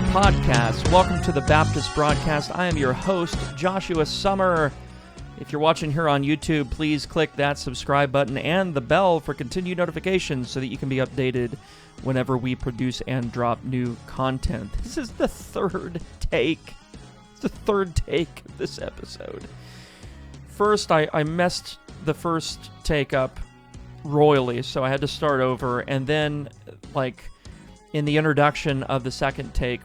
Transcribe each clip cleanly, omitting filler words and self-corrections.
podcast. Welcome to the Baptist Broadcast. I am your host, Joshua Summer. If you're watching here on YouTube, please click that subscribe button and the bell for continued notifications so that you can be updated whenever we produce and drop new content. This is the third take. It's the third take of this episode. First, I messed the first take up royally, so I had to start over, and then, in the introduction of the second take,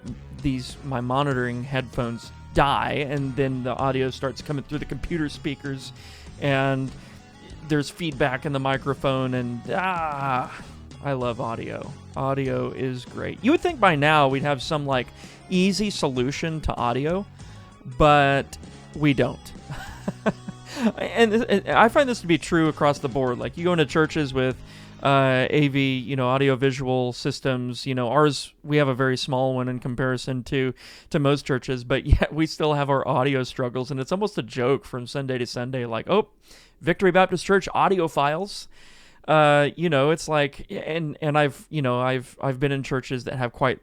my monitoring headphones die, and then the audio starts coming through the computer speakers, and there's feedback in the microphone, and I love audio. Audio is great. You would think by now we'd have some, easy solution to audio, but we don't. And I find this to be true across the board. You go into churches with AV, audio-visual systems. Ours, we have a very small one in comparison to most churches, but yet we still have our audio struggles, and it's almost a joke from Sunday to Sunday, Victory Baptist Church audio files. It's and I've been in churches that have quite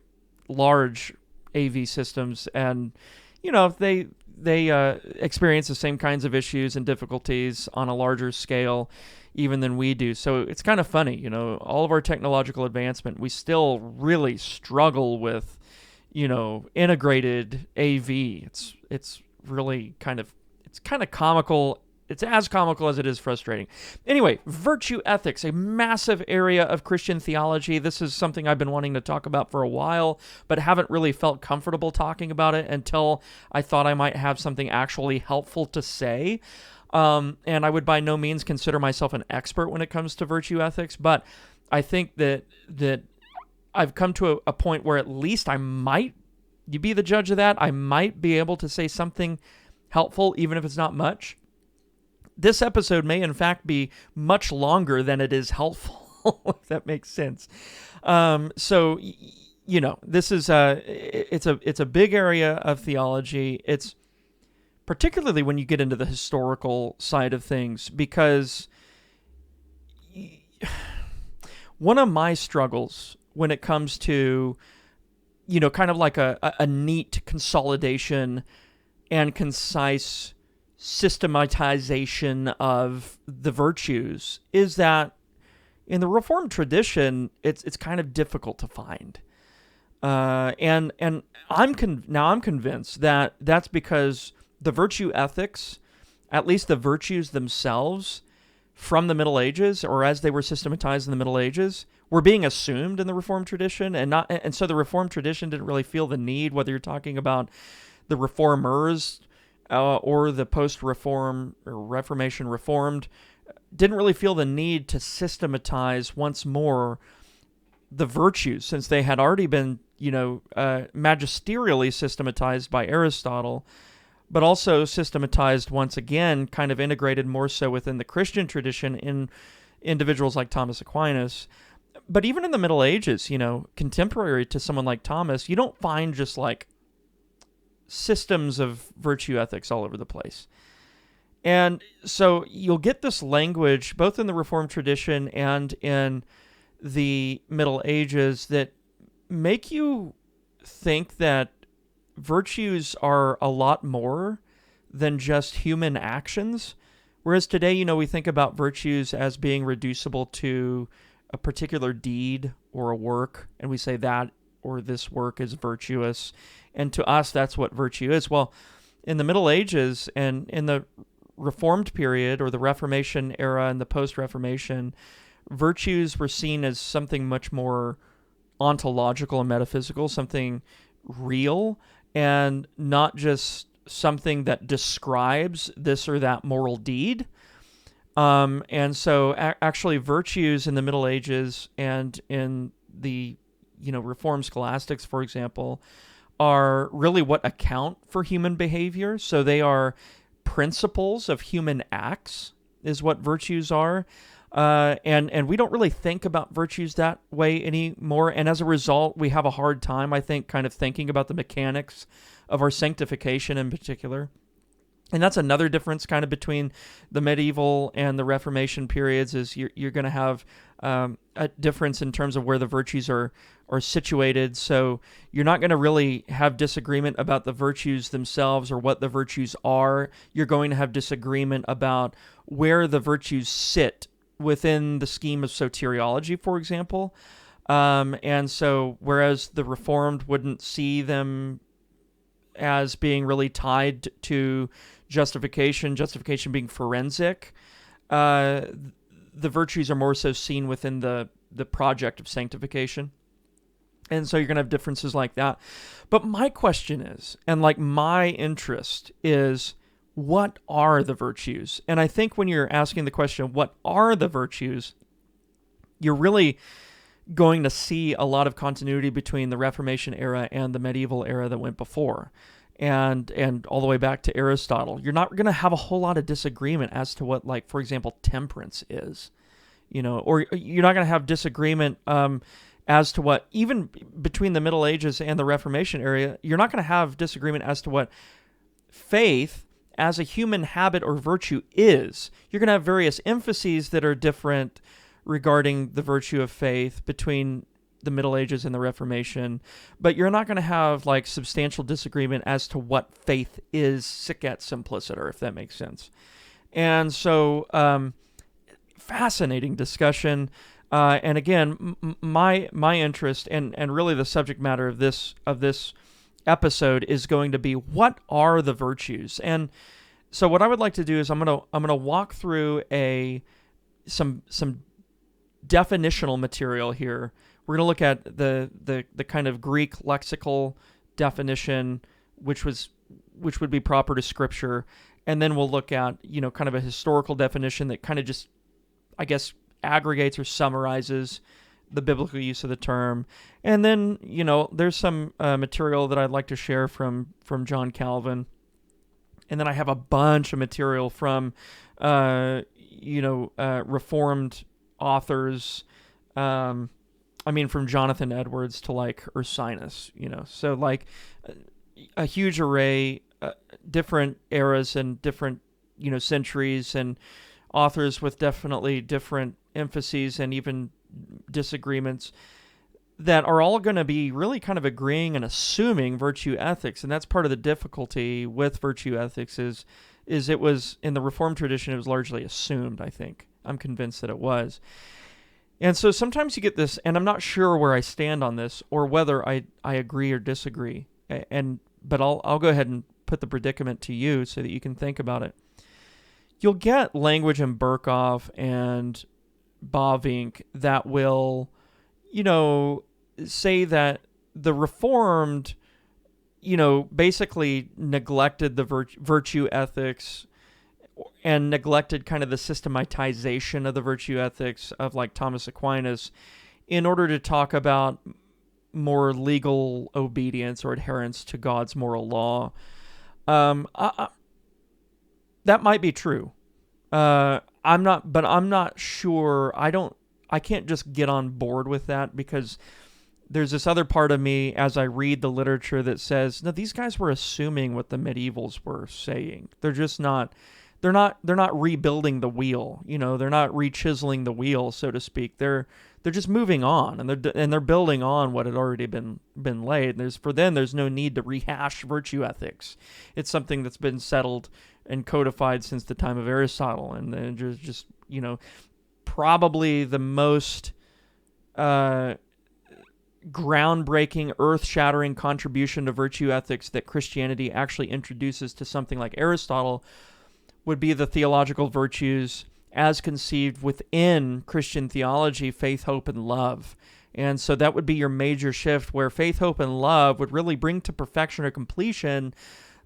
large AV systems, and they experience the same kinds of issues and difficulties on a larger scale even than we do. So it's kind of funny, all of our technological advancement, we still really struggle with, integrated AV. It's really kind of comical. It's as comical as it is frustrating. Anyway, virtue ethics, a massive area of Christian theology. This is something I've been wanting to talk about for a while, but haven't really felt comfortable talking about it until I thought I might have something actually helpful to say. And I would by no means consider myself an expert when it comes to virtue ethics, but I think that I've come to a point where at least you be the judge of that, I might be able to say something helpful, even if it's not much. This episode may, in fact, be much longer than it is helpful, if that makes sense. So, this is it's a big area of theology. It's particularly when you get into the historical side of things, because one of my struggles when it comes to, kind of like a neat consolidation and concise systematization of the virtues is that in the Reformed tradition, it's kind of difficult to find, and I'm convinced that that's because the virtue ethics, at least the virtues themselves, from the Middle Ages, or as they were systematized in the Middle Ages, were being assumed in the Reformed tradition, and so the Reformed tradition didn't really feel the need, whether you're talking about the Reformers or the post-Reform or Reformation Reformed, didn't really feel the need to systematize once more the virtues, since they had already been, magisterially systematized by Aristotle, but also systematized once again, kind of integrated more so within the Christian tradition in individuals like Thomas Aquinas. But even in the Middle Ages, contemporary to someone like Thomas, you don't find just systems of virtue ethics all over the place. And so you'll get this language both in the Reformed tradition and in the Middle Ages that make you think that virtues are a lot more than just human actions. Whereas today, we think about virtues as being reducible to a particular deed or a work, and we say that or this work is virtuous. And to us, that's what virtue is. Well, in the Middle Ages and in the Reformed period or the Reformation era and the post-Reformation, virtues were seen as something much more ontological and metaphysical, something real, and not just something that describes this or that moral deed. And so actually virtues in the Middle Ages and in the Reformed scholastics, for example, are really what account for human behavior. So they are principles of human acts, is what virtues are. And we don't really think about virtues that way anymore. And as a result, we have a hard time, I think, kind of thinking about the mechanics of our sanctification in particular. And that's another difference kind of between the medieval and the Reformation periods, is you're going to have a difference in terms of where the virtues are situated. So you're not going to really have disagreement about the virtues themselves or what the virtues are. You're going to have disagreement about where the virtues sit within the scheme of soteriology, for example. And so whereas the Reformed wouldn't see them as being really tied to justification being forensic, the virtues are more so seen within the project of sanctification. And so you're going to have differences like that. But my question is, and like my interest is, what are the virtues? And I think when you're asking the question, what are the virtues, you're really going to see a lot of continuity between the Reformation era and the medieval era that went before. And all the way back to Aristotle. You're not going to have a whole lot of disagreement as to what, like, for example, temperance is. Or you're not going to have disagreement as to what, even between the Middle Ages and the Reformation era, you're not going to have disagreement as to what faith as a human habit or virtue is. You're going to have various emphases that are different regarding the virtue of faith between the Middle Ages and the Reformation, but you're not going to have like substantial disagreement as to what faith is, sic et simpliciter, if that makes sense. And so, fascinating discussion. And again, my interest and really the subject matter of this episode is going to be, what are the virtues? And so what I would like to do is I'm gonna walk through some definitional material here. We're going to look at the kind of Greek lexical definition, which would be proper to Scripture, and then we'll look at kind of a historical definition that kind of just, I guess, aggregates or summarizes the biblical use of the term. And then there's some material that I'd like to share from John Calvin, and then I have a bunch of material from Reformed authors. From Jonathan Edwards to like Ursinus, so like a huge array, different eras and different, centuries, and authors with definitely different emphases and even disagreements that are all going to be really kind of agreeing and assuming virtue ethics. And that's part of the difficulty with virtue ethics is it was, in the Reformed tradition, it was largely assumed, I think. I'm convinced that it was. And so sometimes you get this, and I'm not sure where I stand on this or whether I agree or disagree. But I'll go ahead and put the predicament to you so that you can think about it. You'll get language in Berkhoff and Bavinck that will, say that the Reformed, basically neglected the virtue ethics and neglected kind of the systematization of the virtue ethics of like Thomas Aquinas in order to talk about more legal obedience or adherence to God's moral law. That might be true. I'm not sure. I can't just get on board with that, because there's this other part of me as I read the literature that says, no, these guys were assuming what the medievals were saying. They're just not. They're not rebuilding the wheel, they're not re-chiseling the wheel, so to speak. They're just moving on, and they're building on what had already been laid. There's no need to rehash virtue ethics. It's something that's been settled and codified since the time of Aristotle, and then just probably the most groundbreaking, earth-shattering contribution to virtue ethics that Christianity actually introduces to something like Aristotle would be the theological virtues as conceived within Christian theology: faith, hope, and love. And so that would be your major shift, where faith, hope, and love would really bring to perfection or completion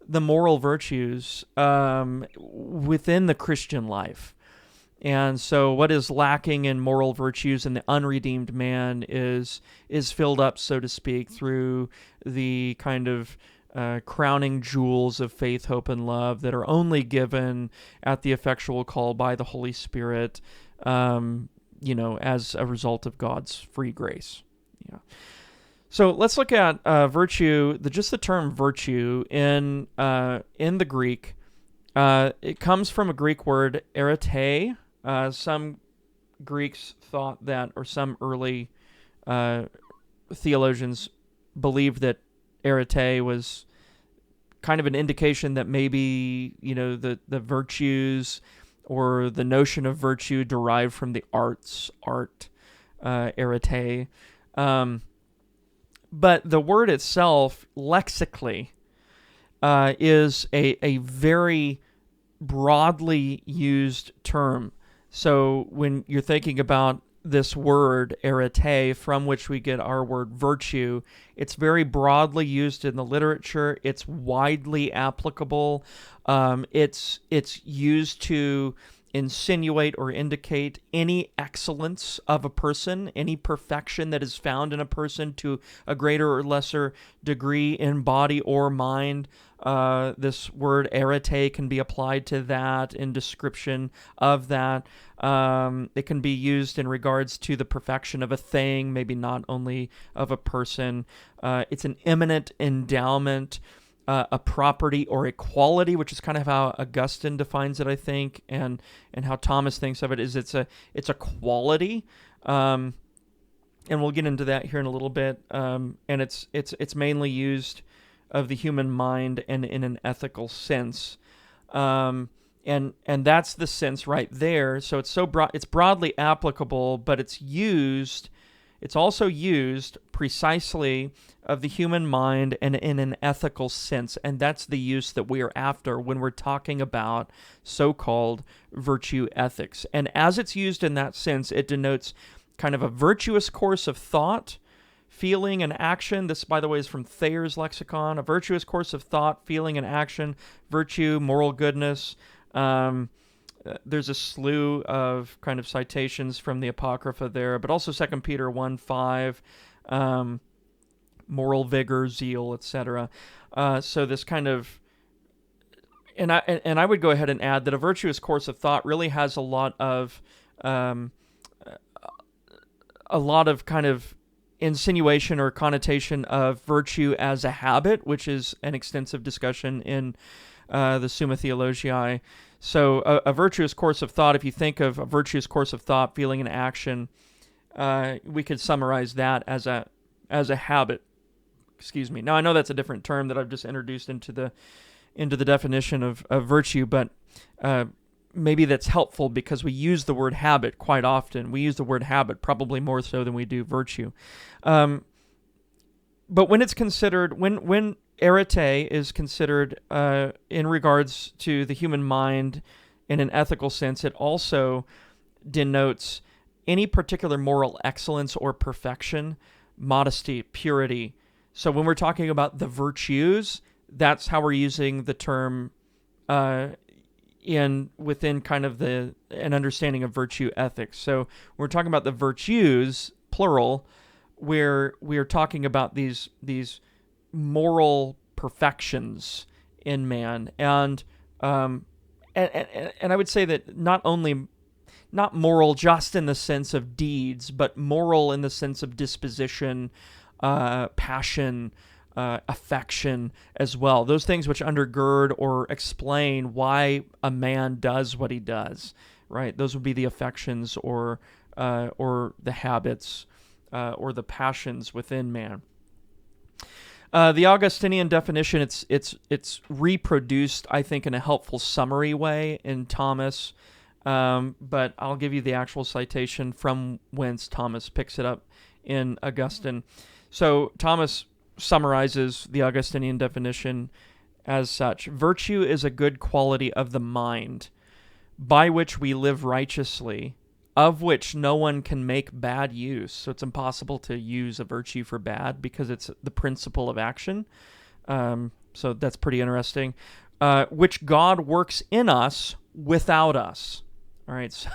the moral virtues within the Christian life. And so what is lacking in moral virtues in the unredeemed man is filled up, so to speak, through the kind of crowning jewels of faith, hope, and love that are only given at the effectual call by the Holy Spirit, as a result of God's free grace. Yeah. So let's look at virtue. Just the term virtue in the Greek. It comes from a Greek word, Irate. Some Greeks thought that, or some early theologians believed that Irate was kind of an indication that maybe, the virtues or the notion of virtue derived from the arts, Irate. But the word itself, lexically, is a very broadly used term. So when you're thinking about this word, Irate, from which we get our word virtue, it's very broadly used in the literature. It's widely applicable. It's used to insinuate or indicate any excellence of a person, any perfection that is found in a person to a greater or lesser degree in body or mind. This word Irate can be applied to that in description of that. It can be used in regards to the perfection of a thing, maybe not only of a person. It's an eminent endowment, a property or a quality, which is kind of how Augustine defines it, I think, and how Thomas thinks of it, is it's a quality. And we'll get into that here in a little bit. And it's mainly used of the human mind and in an ethical sense. And that's the sense right there. So it's so broad, it's broadly applicable, but it's also used precisely of the human mind and in an ethical sense. And that's the use that we are after when we're talking about so-called virtue ethics. And as it's used in that sense, it denotes kind of a virtuous course of thought, feeling, and action. This, by the way, is from Thayer's lexicon. A virtuous course of thought, feeling, and action, virtue, moral goodness. There's a slew of kind of citations from the Apocrypha there, but also 2 Peter 1:5, moral vigor, zeal, etc. So this kind of, and I would go ahead and add that a virtuous course of thought really has a lot of kind of insinuation or connotation of virtue as a habit, which is an extensive discussion in the Summa Theologiae. So a virtuous course of thought, if you think of a virtuous course of thought, feeling, and action, we could summarize that as a habit. Excuse me. Now I know that's a different term that I've just introduced into the definition of virtue, but maybe that's helpful because we use the word habit quite often. We use the word habit probably more so than we do virtue. But when it's considered, when Irate is considered in regards to the human mind in an ethical sense, it also denotes any particular moral excellence or perfection, modesty, purity. So when we're talking about the virtues, that's how we're using the term within kind of an understanding of virtue ethics. So when we're talking about the virtues, plural, we're talking about these moral perfections in man, and I would say that not moral just in the sense of deeds, but moral in the sense of disposition, passion, affection as well. Those things which undergird or explain why a man does what he does, right? Those would be the affections or the habits or the passions within man. The Augustinian definition, it's reproduced, I think, in a helpful summary way in Thomas, but I'll give you the actual citation from whence Thomas picks it up in Augustine. So Thomas summarizes the Augustinian definition as such: virtue is a good quality of the mind, by which we live righteously, of which no one can make bad use. So it's impossible to use a virtue for bad because it's the principle of action. So that's pretty interesting. Which God works in us without us. All right, so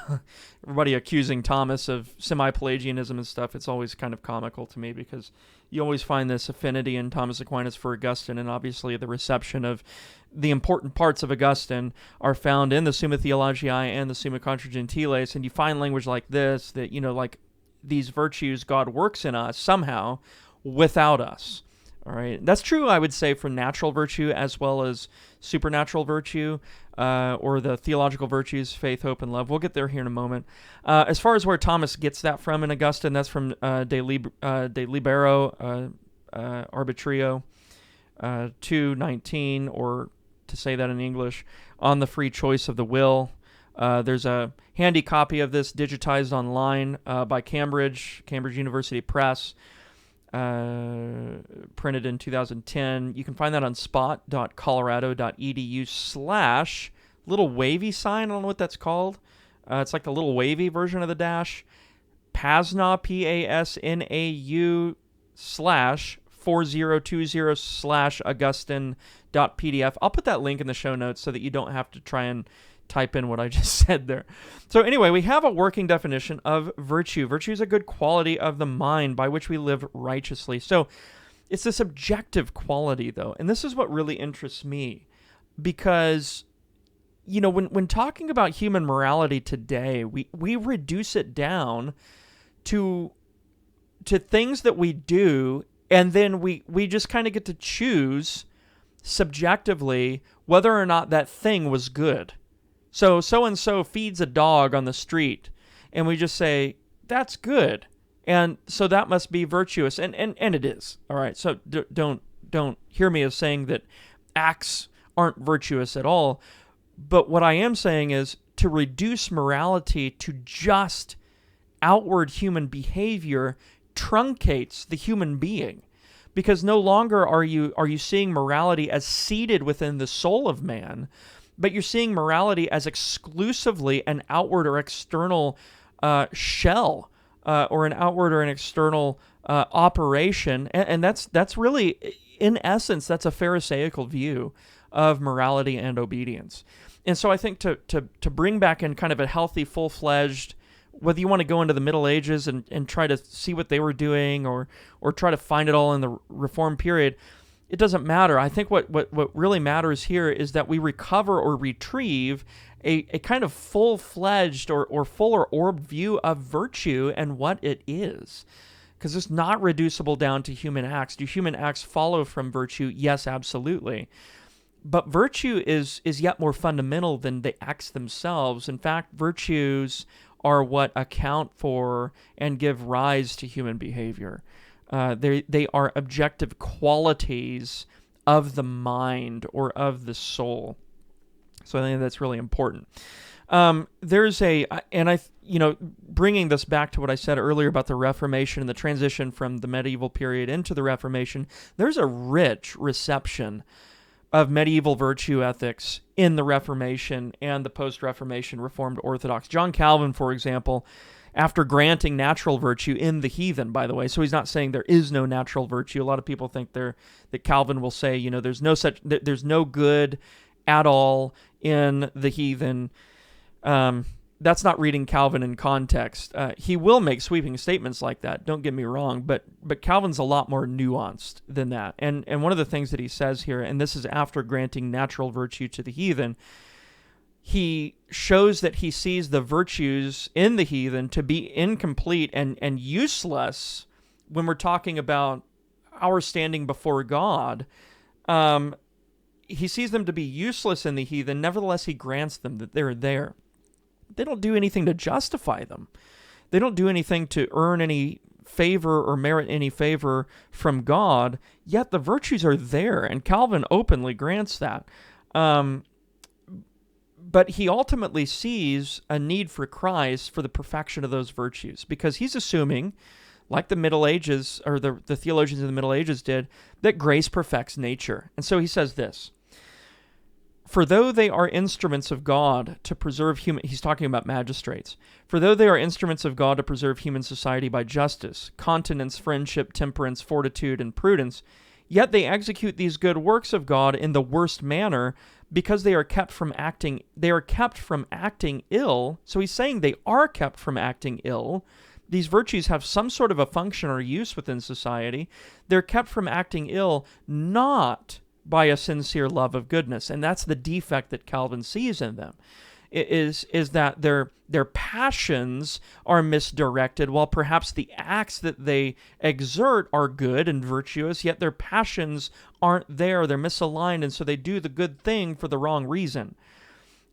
everybody accusing Thomas of semi-Pelagianism and stuff, it's always kind of comical to me because you always find this affinity in Thomas Aquinas for Augustine, and obviously the reception of the important parts of Augustine are found in the Summa Theologiae and the Summa Contra Gentiles, and you find language like this, that, like these virtues God works in us somehow without us. All right, that's true, I would say, for natural virtue as well as supernatural virtue, or the theological virtues, faith, hope, and love. We'll get there here in a moment. As far as where Thomas gets that from in Augustine, that's from De Libero Arbitrio 2:19, or to say that in English, on the free choice of the will. There's a handy copy of this digitized online by Cambridge University Press. Printed in 2010. You can find that on spot.colorado.edu/ little wavy sign. I don't know what that's called. It's like the little wavy version of the dash. PASNAU, PASNAU /4020 /Augustine.pdf. I'll put that link in the show notes so that you don't have to try and type in what I just said there. So anyway, we have a working definition of virtue. Virtue is a good quality of the mind by which we live righteously. So it's a subjective quality, though, and this is what really interests me, because, you know, when talking about human morality today, we reduce it down to things that we do, and then we just kind of get to choose subjectively whether or not that thing was good. So-and-so feeds a dog on the street, and we just say, that's good, and so that must be virtuous, and it is. All right, so don't hear me as saying that acts aren't virtuous at all, but what I am saying is to reduce morality to just outward human behavior truncates the human being, because no longer are you seeing morality as seated within the soul of man, but you're seeing morality as exclusively an outward or external shell, or an outward or an external operation, and that's really, in essence, that's a Pharisaical view of morality and obedience. And so I think to bring back in kind of a healthy, full-fledged, whether you want to go into the Middle Ages and try to see what they were doing, or try to find it all in the Reform period, it doesn't matter. I think what really matters here is that we recover or retrieve a kind of full-fledged or fuller orbed view of virtue and what it is. Because it's not reducible down to human acts. Do human acts follow from virtue? Yes, absolutely. But virtue is yet more fundamental than the acts themselves. In fact, virtues are what account for and give rise to human behavior. They are objective qualities of the mind or of the soul. So I think that's really important. Bringing this back to what I said earlier about the Reformation and the transition from the medieval period into the Reformation, there's a rich reception of medieval virtue ethics in the Reformation and the post-Reformation Reformed Orthodox. John Calvin, for example, after granting natural virtue in the heathen, by the way, so he's not saying there is no natural virtue. A lot of people think that Calvin will say, there's no good at all in the heathen. That's not reading Calvin in context. He will make sweeping statements like that, don't get me wrong, but Calvin's a lot more nuanced than that. And one of the things that he says here, and this is after granting natural virtue to the heathen, he shows that he sees the virtues in the heathen to be incomplete and useless when we're talking about our standing before God. He sees them to be useless in the heathen, nevertheless he grants them that they're there. They don't do anything to justify them. They don't do anything to earn any favor or merit any favor from God, yet the virtues are there, and Calvin openly grants that. But he ultimately sees a need for Christ for the perfection of those virtues, because he's assuming, like the Middle Ages, or the theologians of the Middle Ages did, that grace perfects nature. And so he says this: for though they are instruments of God to preserve human... He's talking about magistrates. For though they are instruments of God to preserve human society by justice, continence, friendship, temperance, fortitude, and prudence, yet they execute these good works of God in the worst manner, because they are kept from acting ill. So he's saying they are kept from acting ill. These virtues have some sort of a function or use within society. They're kept from acting ill, not by a sincere love of goodness. And that's the defect that Calvin sees in them. is that their passions are misdirected, while perhaps the acts that they exert are good and virtuous, yet their passions aren't there. They're misaligned, and so they do the good thing for the wrong reason.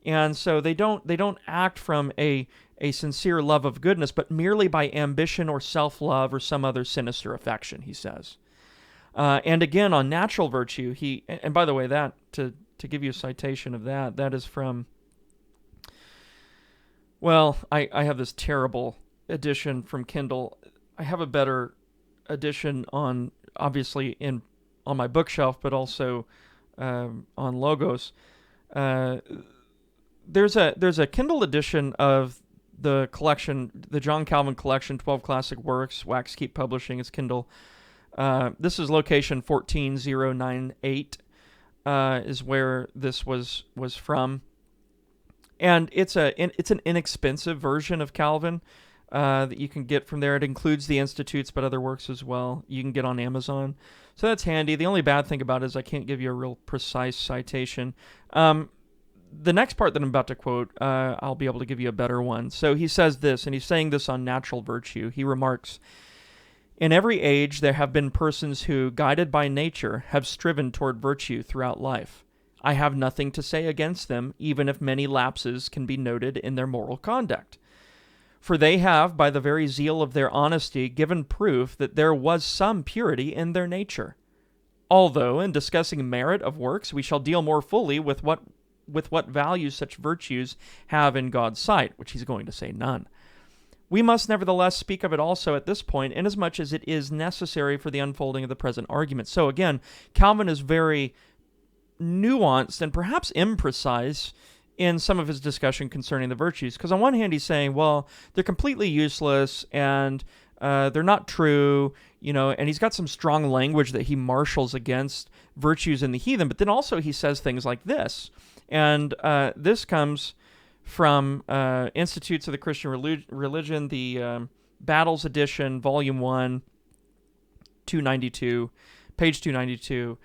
And so they don't act from a sincere love of goodness, but merely by ambition or self-love or some other sinister affection, he says. And again, on natural virtue, and by the way, that to give you a citation of that is from, well, I have this terrible edition from Kindle. I have a better edition obviously on my bookshelf, but also on Logos. There's a Kindle edition of the collection, the John Calvin collection, 12 Classic Works, Wax Keep Publishing. It's Kindle. This is location 14098 is where this was from. And it's an inexpensive version of Calvin that you can get from there. It includes the Institutes, but other works as well. You can get on Amazon. So that's handy. The only bad thing about it is I can't give you a real precise citation. The next part that I'm about to quote, I'll be able to give you a better one. So he says this, and he's saying this on natural virtue. He remarks, "In every age there have been persons who, guided by nature, have striven toward virtue throughout life. I have nothing to say against them, even if many lapses can be noted in their moral conduct. For they have, by the very zeal of their honesty, given proof that there was some purity in their nature. Although, in discussing merit of works, we shall deal more fully with what value such virtues have in God's sight," which he's going to say none. "We must nevertheless speak of it also at this point, inasmuch as it is necessary for the unfolding of the present argument." So again, Calvin is very nuanced and perhaps imprecise in some of his discussion concerning the virtues. Because on one hand, he's saying, well, they're completely useless and they're not true, and he's got some strong language that he marshals against virtues in the heathen. But then also he says things like this. And this comes from Institutes of the Christian Religion, the Battles Edition, Volume 1, 292, page 292.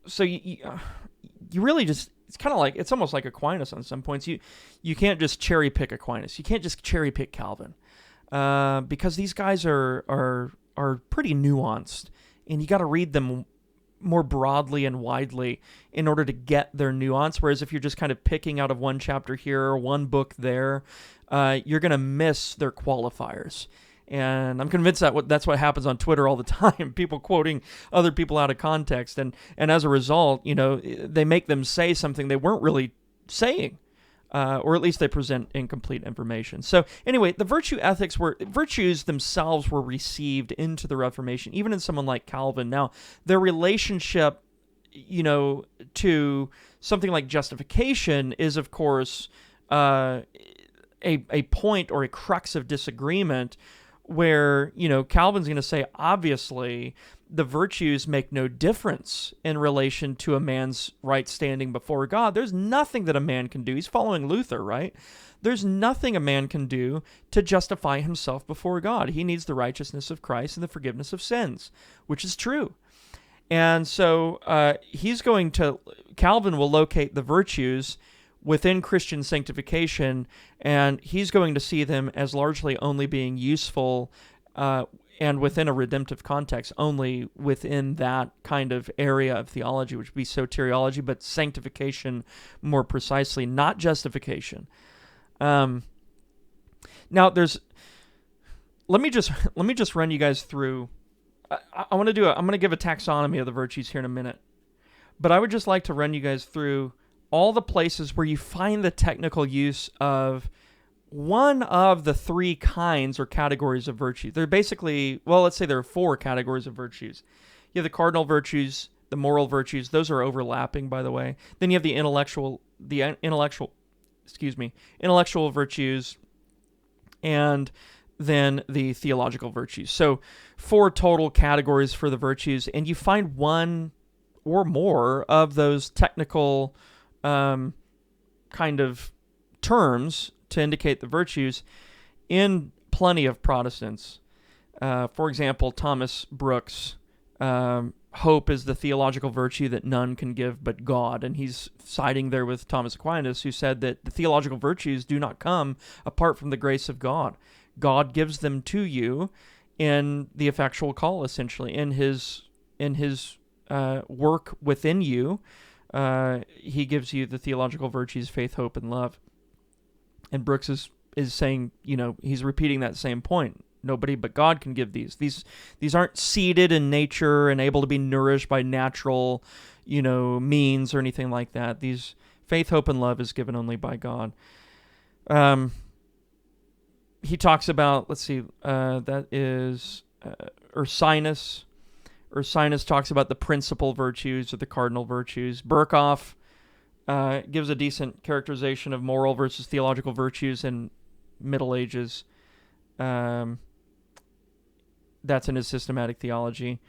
So you really just, it's kind of like, it's almost like Aquinas on some points. You can't just cherry pick Aquinas. You can't just cherry pick Calvin, because these guys are pretty nuanced, and you got to read them more broadly and widely in order to get their nuance. Whereas if you're just kind of picking out of one chapter here or one book there, you're going to miss their qualifiers. And I'm convinced that's what happens on Twitter all the time. People quoting other people out of context, and as a result, they make them say something they weren't really saying, or at least they present incomplete information. So anyway, the virtues themselves were received into the Reformation, even in someone like Calvin. Now, their relationship, to something like justification is, of course, a point or a crux of disagreement, where, Calvin's going to say, obviously, the virtues make no difference in relation to a man's right standing before God. There's nothing that a man can do. He's following Luther, right? There's nothing a man can do to justify himself before God. He needs the righteousness of Christ and the forgiveness of sins, which is true. And so Calvin will locate the virtues within Christian sanctification, and he's going to see them as largely only being useful and within a redemptive context, only within that kind of area of theology, which would be soteriology, but sanctification more precisely, not justification. Now, let me just run you guys through. I'm going to give a taxonomy of the virtues here in a minute, but I would just like to run you guys through all the places where you find the technical use of one of the three kinds or categories of virtue. They're basically, let's say there are four categories of virtues. You have the cardinal virtues, the moral virtues. Those are overlapping, by the way. Then you have the intellectual virtues, and then the theological virtues. So 4 total categories for the virtues, and you find one or more of those technical kind of terms to indicate the virtues in plenty of Protestants. For example, Thomas Brooks hope is the theological virtue that none can give but God. And he's siding there with Thomas Aquinas, who said that the theological virtues do not come apart from the grace of God. God gives them to you in the effectual call, essentially, in his work within you. He gives you the theological virtues, faith, hope, and love. And Brooks is saying, he's repeating that same point. Nobody but God can give these. These aren't seeded in nature and able to be nourished by natural, means or anything like that. These faith, hope, and love is given only by God. He talks about, that is Ursinus. Ursinus talks about the principal virtues or the cardinal virtues. Berkhoff gives a decent characterization of moral versus theological virtues in Middle Ages. That's in his systematic theology.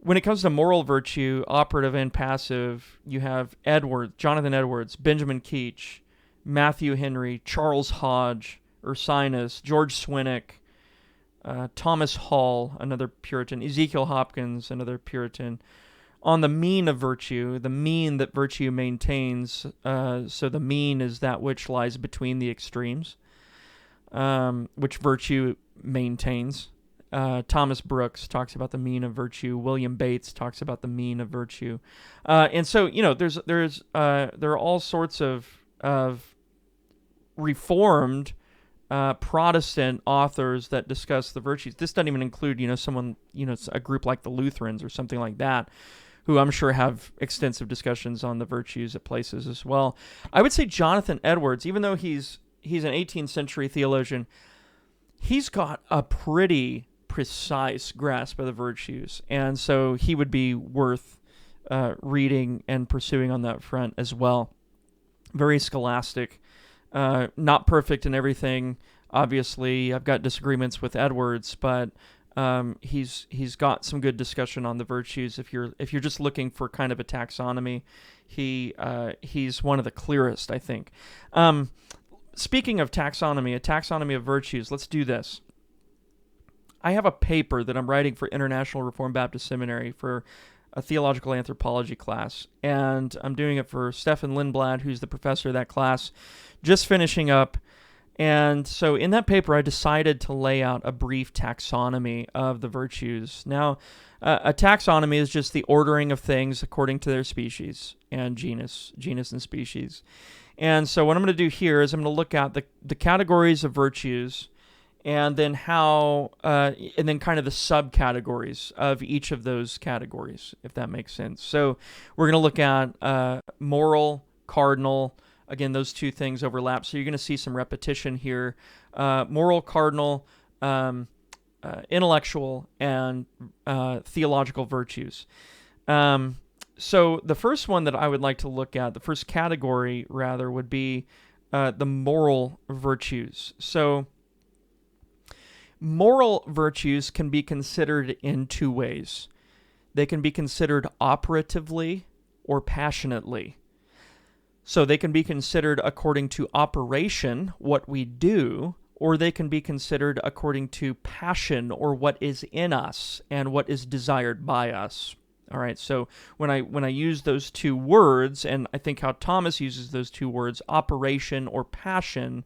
When it comes to moral virtue, operative and passive, you have Jonathan Edwards, Benjamin Keach, Matthew Henry, Charles Hodge, Ursinus, George Swinnock, Thomas Hall, another Puritan, Ezekiel Hopkins, another Puritan. On the mean of virtue, the mean that virtue maintains, so the mean is that which lies between the extremes, which virtue maintains. Thomas Brooks talks about the mean of virtue. William Bates talks about the mean of virtue, and so there are all sorts of Reformed Protestant authors that discuss the virtues. This doesn't even include a group like the Lutherans or something like that, who I'm sure have extensive discussions on the virtues at places as well. I would say Jonathan Edwards, even though he's an 18th century theologian, he's got a pretty precise grasp of the virtues, and so he would be worth reading and pursuing on that front as well. Very scholastic, not perfect in everything. Obviously, I've got disagreements with Edwards, but he's got some good discussion on the virtues. If you're just looking for kind of a taxonomy, he's one of the clearest, I think. Speaking of taxonomy, a taxonomy of virtues, let's do this. I have a paper that I'm writing for International Reformed Baptist Seminary for a theological anthropology class, and I'm doing it for Stefan Lindblad, who's the professor of that class, just finishing up. And so in that paper, I decided to lay out a brief taxonomy of the virtues. Now, a taxonomy is just the ordering of things according to their species and genus and species. And so what I'm going to do here is I'm going to look at the categories of virtues, and then and then kind of the subcategories of each of those categories, if that makes sense. So we're going to look at moral, cardinal. Again, those two things overlap, so you're going to see some repetition here. Moral, cardinal, intellectual, and theological virtues. So the first one that I would like to look at, the first category, rather, would be the moral virtues. So moral virtues can be considered in two ways. They can be considered operatively or passionately. So they can be considered according to operation, what we do, or they can be considered according to passion, or what is in us and what is desired by us. All right, so when I use those two words, and I think how Thomas uses those two words, operation or passion,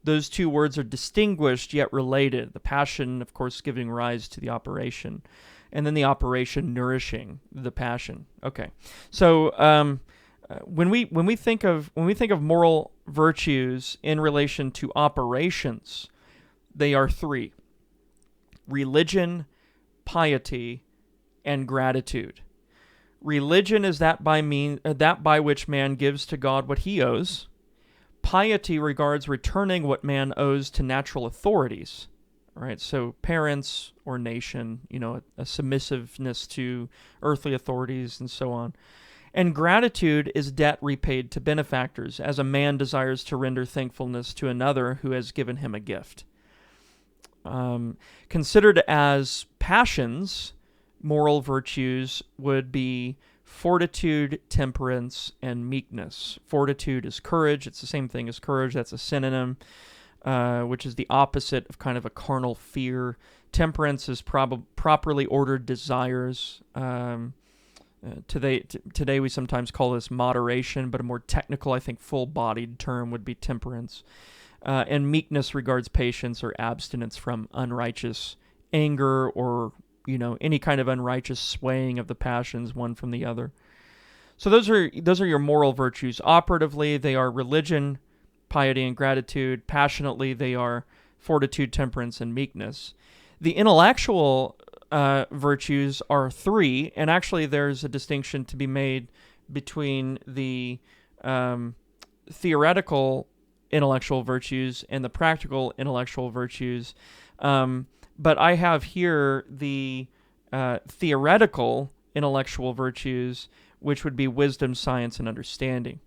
those two words are distinguished yet related. The passion, of course, giving rise to the operation, and then the operation nourishing the passion. Okay, so when we think of moral virtues in relation to operations, they are three: religion, piety, and gratitude. Religion is that by which man gives to God what he owes. Piety regards returning what man owes to natural authorities. All right, so parents or nation, a submissiveness to earthly authorities and so on. And gratitude is debt repaid to benefactors, as a man desires to render thankfulness to another who has given him a gift. Considered as passions, moral virtues would be fortitude, temperance, and meekness. Fortitude is courage. It's the same thing as courage. That's a synonym, which is the opposite of kind of a carnal fear. Temperance is properly ordered desires. Today we sometimes call this moderation, but a more technical, I think, full-bodied term would be temperance. And meekness regards patience or abstinence from unrighteous anger or, any kind of unrighteous swaying of the passions one from the other. So those are your moral virtues. Operatively, they are religion, piety, and gratitude. Passionately, they are fortitude, temperance, and meekness. The intellectual virtues are three, and actually there's a distinction to be made between the theoretical intellectual virtues and the practical intellectual virtues. But I have here the theoretical intellectual virtues, which would be wisdom, science, and understanding.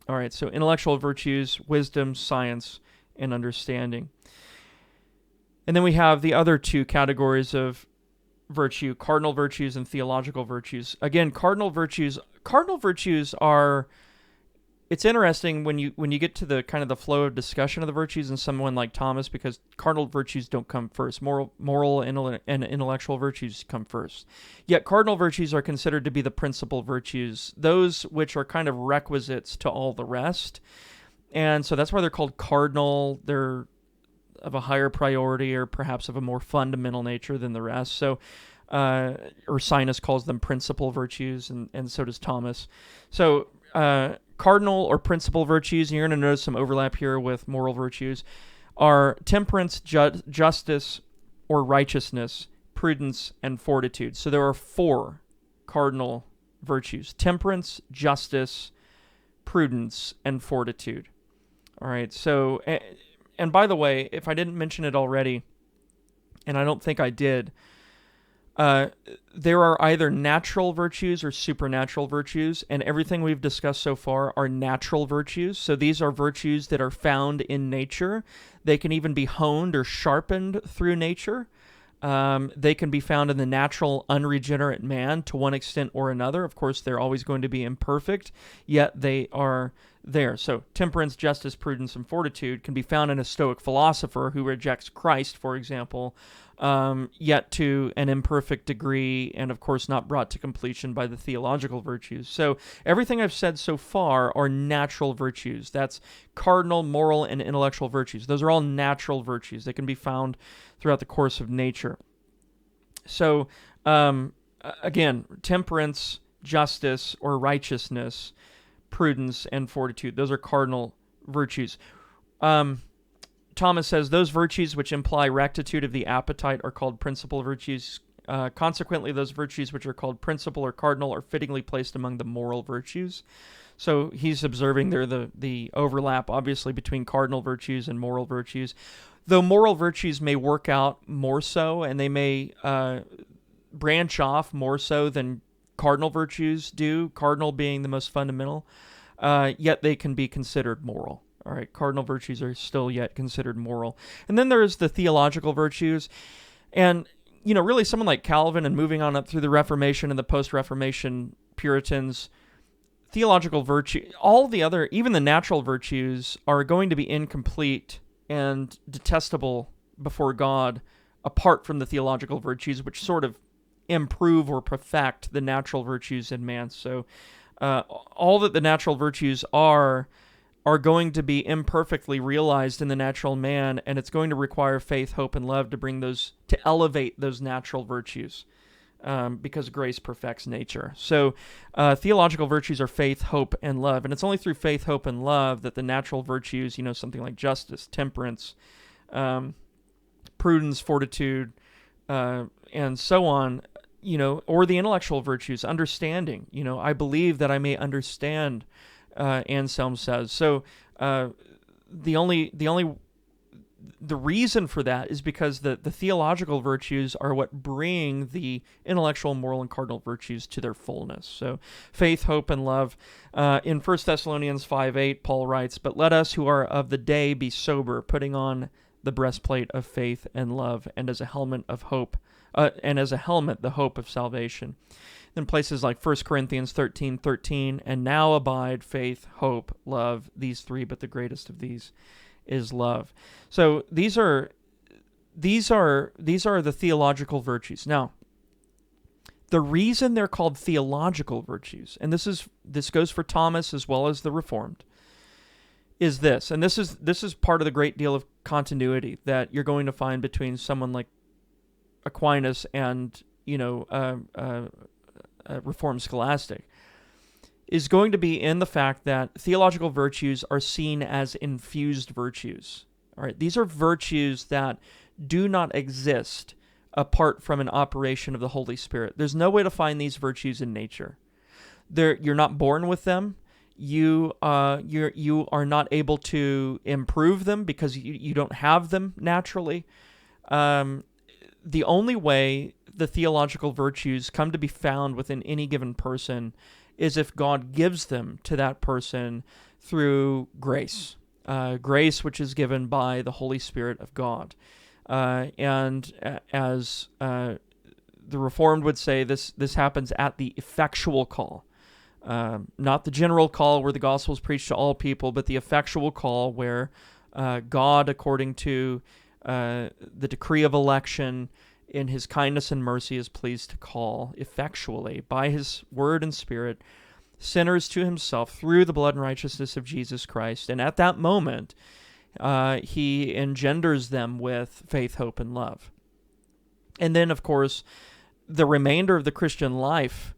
All right, so intellectual virtues, wisdom, science, and understanding. And then we have the other two categories of virtue, cardinal virtues and theological virtues. Again, cardinal virtues are, it's interesting when you get to the kind of the flow of discussion of the virtues in someone like Thomas, because cardinal virtues don't come first. Moral and intellectual virtues come first. Yet cardinal virtues are considered to be the principal virtues, those which are kind of requisites to all the rest. And so that's why they're called cardinal. They're of a higher priority or perhaps of a more fundamental nature than the rest. So, Ursinus calls them principal virtues, and so does Thomas. So, cardinal or principal virtues, and you're going to notice some overlap here with moral virtues, are temperance, justice, or righteousness, prudence, and fortitude. So there are four cardinal virtues: temperance, justice, prudence, and fortitude. All right, so, and by the way, if I didn't mention it already, and I don't think I did, there are either natural virtues or supernatural virtues, and everything we've discussed so far are natural virtues. So these are virtues that are found in nature. They can even be honed or sharpened through nature. They can be found in the natural, unregenerate man to one extent or another. Of course, they're always going to be imperfect, yet they are there. So temperance, justice, prudence, and fortitude can be found in a Stoic philosopher who rejects Christ, for example, yet to an imperfect degree, and of course not brought to completion by the theological virtues. So everything I've said so far are natural virtues. That's cardinal, moral, and intellectual virtues. Those are all natural virtues. They can be found throughout the course of nature. So, again, temperance, justice, or righteousness, prudence, and fortitude. Those are cardinal virtues. Thomas says, those virtues which imply rectitude of the appetite are called principal virtues. Consequently, those virtues which are called principal or cardinal are fittingly placed among the moral virtues. So he's observing there the overlap, obviously, between cardinal virtues and moral virtues. Though moral virtues may work out more so, and they may branch off more so than cardinal virtues do, cardinal being the most fundamental, yet they can be considered moral. All right, cardinal virtues are still yet considered moral. And then there's the theological virtues. And, really someone like Calvin and moving on up through the Reformation and the post-Reformation Puritans, theological virtue, all the other, even the natural virtues, are going to be incomplete and detestable before God apart from the theological virtues, which sort of improve or perfect the natural virtues in man. So all that the natural virtues are going to be imperfectly realized in the natural man, and it's going to require faith, hope, and love to bring those, to elevate those natural virtues, because grace perfects nature. So theological virtues are faith, hope, and love, and it's only through faith, hope, and love that the natural virtues, something like justice, temperance, prudence, fortitude, and so on, or the intellectual virtues, understanding. I believe that I may understand, Anselm says. So the reason for that is because the theological virtues are what bring the intellectual, moral, and cardinal virtues to their fullness. So faith, hope, and love. In 1 Thessalonians 5:8, Paul writes, "But let us who are of the day be sober, putting on the breastplate of faith and love, and as a helmet of hope, the hope of salvation." Then places like 1 Corinthians 13:13, "And now abide faith, hope, love, these three, but the greatest of these is love." So these are these are the theological virtues. Now, the reason they're called theological virtues, and this goes for Thomas as well as the Reformed, is this, and this is part of the great deal of continuity that you're going to find between someone like Aquinas and a Reformed scholastic, is going to be in the fact that theological virtues are seen as infused virtues. All right, these are virtues that do not exist apart from an operation of the Holy Spirit. There's no way to find these virtues in nature. You're not born with them. You are not able to improve them because you don't have them naturally. The only way the theological virtues come to be found within any given person is if God gives them to that person through grace. Grace which is given by the Holy Spirit of God. And as the Reformed would say, this happens at the effectual call. Not the general call where the gospel is preached to all people, but the effectual call where God, according to the decree of election, in his kindness and mercy, is pleased to call effectually by his word and spirit sinners to himself through the blood and righteousness of Jesus Christ. And at that moment, he engenders them with faith, hope, and love. And then, of course, the remainder of the Christian life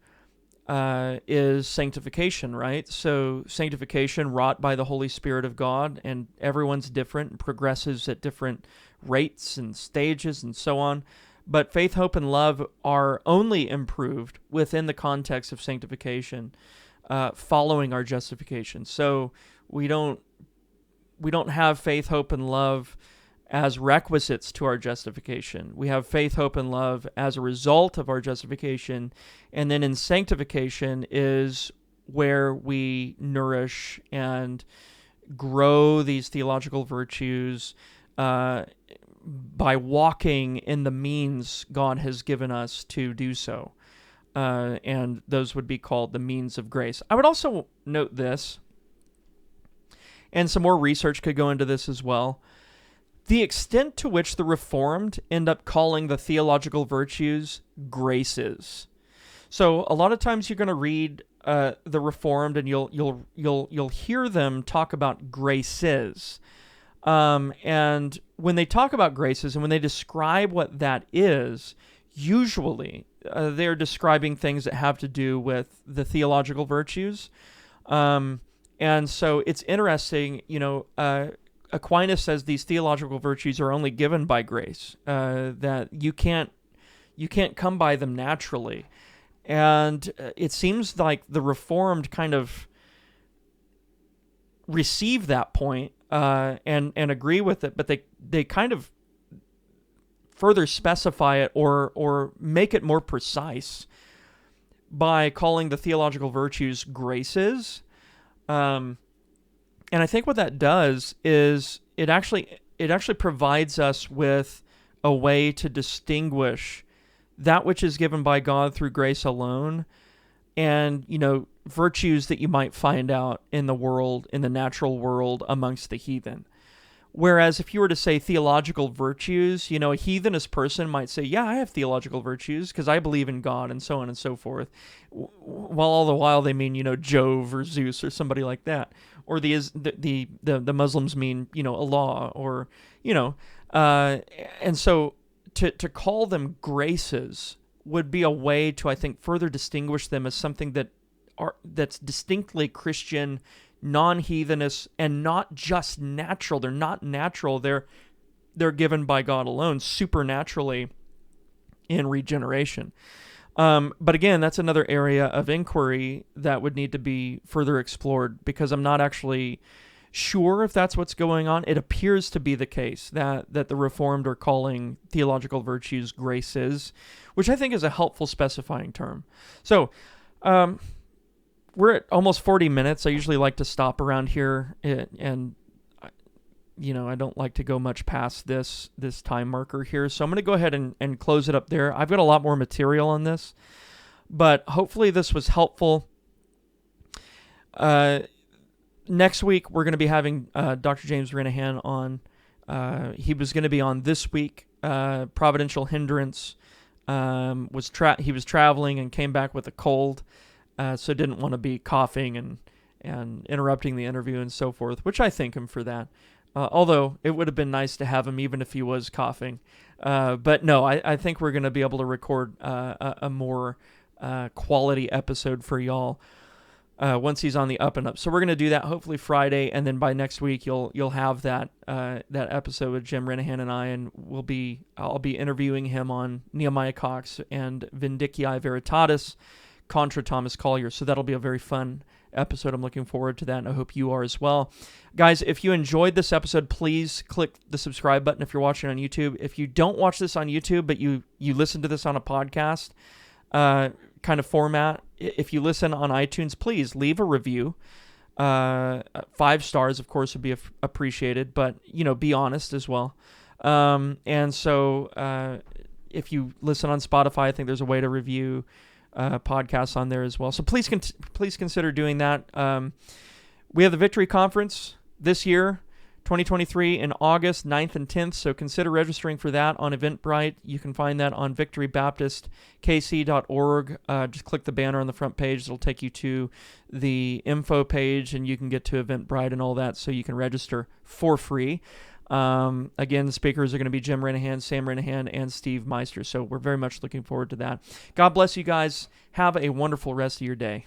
is sanctification, right? So sanctification wrought by the Holy Spirit of God, and everyone's different and progresses at different rates and stages and so on. But faith, hope, and love are only improved within the context of sanctification, following our justification. So we don't have faith, hope, and love as requisites to our justification. We have faith, hope, and love as a result of our justification. And then in sanctification is where we nourish and grow these theological virtues by walking in the means God has given us to do so. And those would be called the means of grace. I would also note this, and some more research could go into this as well, the extent to which the Reformed end up calling the theological virtues graces. So a lot of times you're going to read the Reformed, and you'll hear them talk about graces. And when they talk about graces and when they describe what that is, usually they're describing things that have to do with the theological virtues. And so it's interesting, Aquinas says these theological virtues are only given by grace, that you can't come by them naturally. And it seems like the Reformed kind of receive that point and agree with it, but they kind of further specify it or make it more precise by calling the theological virtues graces. And I think what that does is it actually provides us with a way to distinguish that which is given by God through grace alone, and virtues that you might find out in the world, in the natural world, amongst the heathen. Whereas if you were to say theological virtues, a heathenist person might say, yeah, I have theological virtues because I believe in God and so on and so forth. While all the while they mean, Jove or Zeus or somebody like that. Or the Muslims mean, Allah or, and so to call them graces would be a way to, I think, further distinguish them as something that's distinctly Christian, non-heathenist, and not just natural. They're not natural. They're given by God alone, supernaturally in regeneration. But again, that's another area of inquiry that would need to be further explored, because I'm not actually sure if that's what's going on. It appears to be the case that the Reformed are calling theological virtues graces, which I think is a helpful specifying term. So, we're at almost 40 minutes. I usually like to stop around here, and I don't like to go much past this time marker here. So I'm going to go ahead and close it up there. I've got a lot more material on this, but hopefully this was helpful. Next week, we're going to be having Dr. James Renahan on. He was going to be on this week, providential hindrance. He was traveling and came back with a cold, so didn't want to be coughing and interrupting the interview and so forth, which I thank him for that. Although it would have been nice to have him even if he was coughing. But no, I think we're going to be able to record a more quality episode for y'all once he's on the up and up. So we're going to do that hopefully Friday, and then by next week you'll have that episode with Jim Renahan and I, and I'll be interviewing him on Nehemiah Cox and Vindicii Veritatis contra Thomas Collier. So that'll be a very fun episode. I'm looking forward to that, and I hope you are as well. Guys, if you enjoyed this episode, please click the subscribe button if you're watching on YouTube. If you don't watch this on YouTube, but you listen to this on a podcast kind of format, if you listen on iTunes, please leave a review. 5 stars, of course, would be appreciated, but, be honest as well. And so if you listen on Spotify, I think there's a way to review podcasts on there as well. So please consider doing that. We have the Victory Conference this year, 2023, in August 9th and 10th, so consider registering for that on Eventbrite. You can find that on victorybaptistkc.org. Just click the banner on the front page. It'll take you to the info page, and you can get to Eventbrite and all that, so you can register for free. Again, the speakers are going to be Jim Renahan, Sam Renahan, and Steve Meister, so we're very much looking forward to that. God bless you guys. Have a wonderful rest of your day.